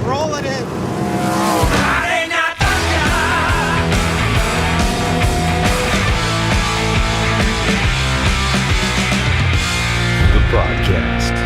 rolling in. Podcast.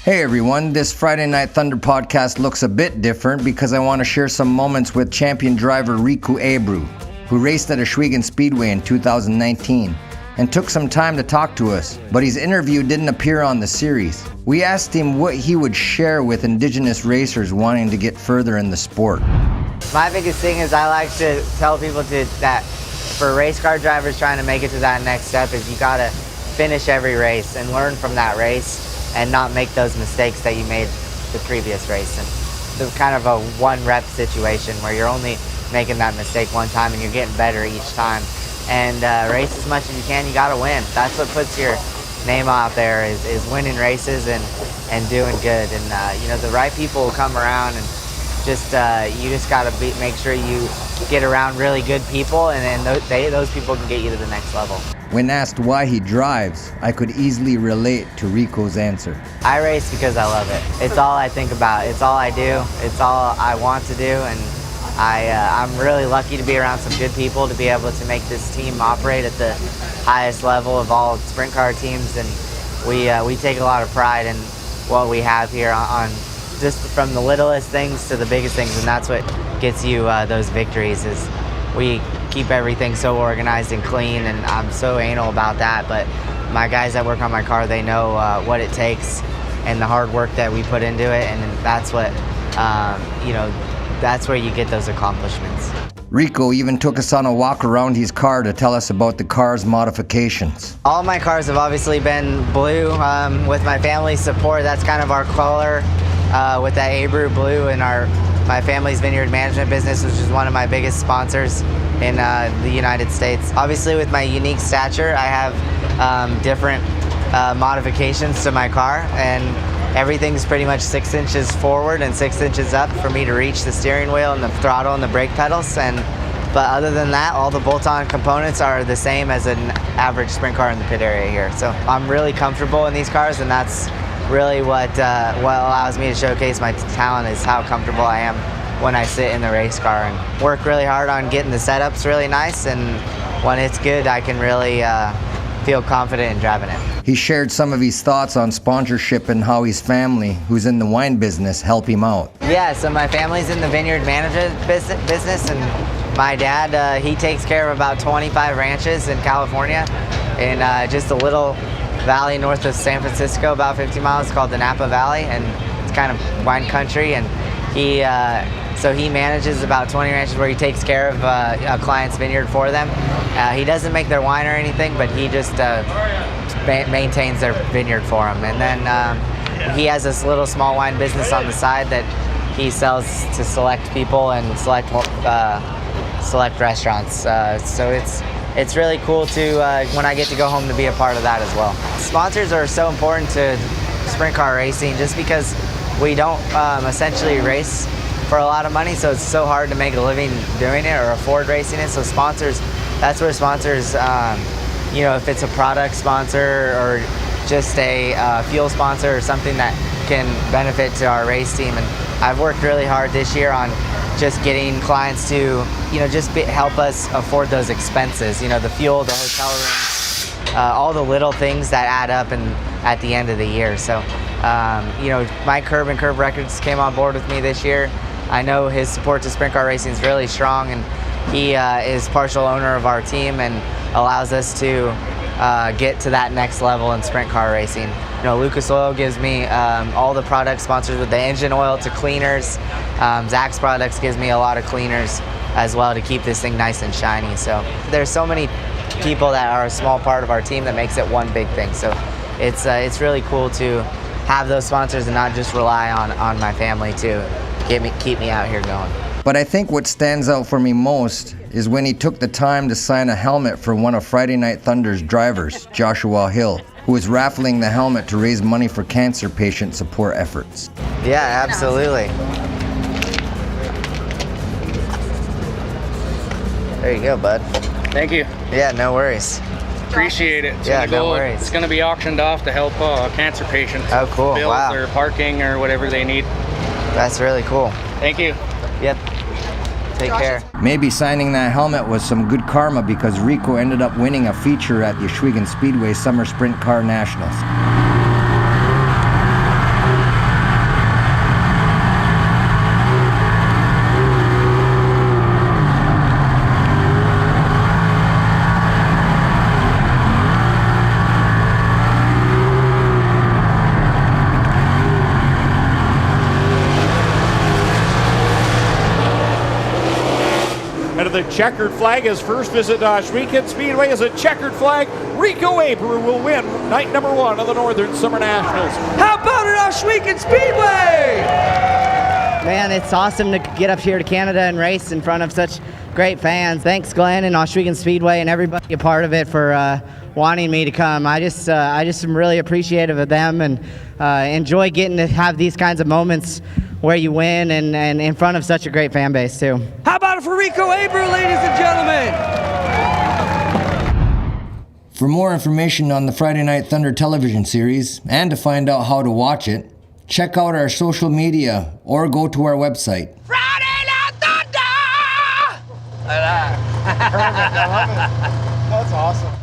Hey everyone, this Friday Night Thunder podcast looks a bit different because I want to share some moments with champion driver Rico Abreu, who raced at Ohsweken Speedway in 2019 and took some time to talk to us, but his interview didn't appear on the series. We asked him what he would share with Indigenous racers wanting to get further in the sport. My biggest thing is I like to tell people that for race car drivers trying to make it to that next step is you gotta finish every race and learn from that race and not make those mistakes that you made the previous race. And it's kind of a one rep situation where you're only making that mistake one time and you're getting better each time. And race as much as you can, you gotta win. That's what puts your name out there is winning races and doing good. And you know, the right people will come around and you just gotta make sure you get around really good people, and then those people can get you to the next level. When asked why he drives, I could easily relate to Rico's answer. I race because I love it. It's all I think about. It's all I do. It's all I want to do, and I'm really lucky to be around some good people to be able to make this team operate at the highest level of all sprint car teams, and we take a lot of pride in what we have here on just from the littlest things to the biggest things, and that's what gets you those victories. Is we keep everything so organized and clean, and I'm so anal about that, but my guys that work on my car, they know what it takes and the hard work that we put into it, and that's what that's where you get those accomplishments. Rico even took us on a walk around his car to tell us about the car's modifications. All my cars have obviously been blue with my family's support. That's kind of our color with that Abreu blue in my family's vineyard management business, which is one of my biggest sponsors in the United States. Obviously, with my unique stature, I have different modifications to my car, and everything's pretty much 6 inches forward and 6 inches up for me to reach the steering wheel and the throttle and the brake pedals. But other than that, all the bolt-on components are the same as an average sprint car in the pit area here. So I'm really comfortable in these cars, and that's really what allows me to showcase my talent, is how comfortable I am when I sit in the race car, and work really hard on getting the setups really nice, and when it's good, I can really feel confident in driving it. He shared some of his thoughts on sponsorship and how his family, who's in the wine business, help him out. Yeah, so my family's in the vineyard management business, and my dad, he takes care of about 25 ranches in California, in just a little valley north of San Francisco, about 50 miles, called the Napa Valley, and it's kind of wine country, and he manages about 20 ranches where he takes care of a client's vineyard for them. He doesn't make their wine or anything, but he just maintains their vineyard for them. And then he has this little small wine business on the side that he sells to select people and select restaurants. So it's really cool to when I get to go home to be a part of that as well. Sponsors are so important to sprint car racing just because we don't essentially race for a lot of money, so it's so hard to make a living doing it or afford racing it. So sponsors, that's where sponsors, if it's a product sponsor or just a fuel sponsor or something that can benefit to our race team. And I've worked really hard this year on just getting clients to, help us afford those expenses, the fuel, the hotel rooms, all the little things that add up and at the end of the year. So, Mike Curb and Curb Records came on board with me this year. I know his support to sprint car racing is really strong, and he is partial owner of our team and allows us to get to that next level in sprint car racing. Lucas Oil gives me all the product sponsors, with the engine oil to cleaners. Zach's Products gives me a lot of cleaners as well to keep this thing nice and shiny. So there's so many people that are a small part of our team that makes it one big thing. So it's really cool to have those sponsors and not just rely on my family to keep me out here going. But I think what stands out for me most is when he took the time to sign a helmet for one of Friday Night Thunder's drivers, Joshua Hill, who was raffling the helmet to raise money for cancer patient support efforts. Yeah, absolutely. There you go, bud. Thank you. Yeah, no worries. Appreciate it. No worries. It's going to be auctioned off to help cancer patients. Oh, cool. Bills Wow. or parking or whatever they need. That's really cool. Thank you. Yep. Take care. Maybe signing that helmet was some good karma because Rico ended up winning a feature at the Ohsweken Speedway Summer Sprint Car Nationals. And the checkered flag, his first visit to Ohsweken Speedway is a checkered flag. Rico Abreu will win night number 1 of the Northern Summer Nationals. How about an Ohsweken Speedway? Man, it's awesome to get up here to Canada and race in front of such great fans. Thanks, Glenn and Ohsweken Speedway and everybody a part of it for wanting me to come. I just am really appreciative of them and enjoy getting to have these kinds of moments where you win and in front of such a great fan base too. How about it for Rico Abreu, ladies and gentlemen? For more information on the Friday Night Thunder television series and to find out how to watch it, check out our social media or go to our website. Friday Night Thunder! Perfect. I love it. That's awesome.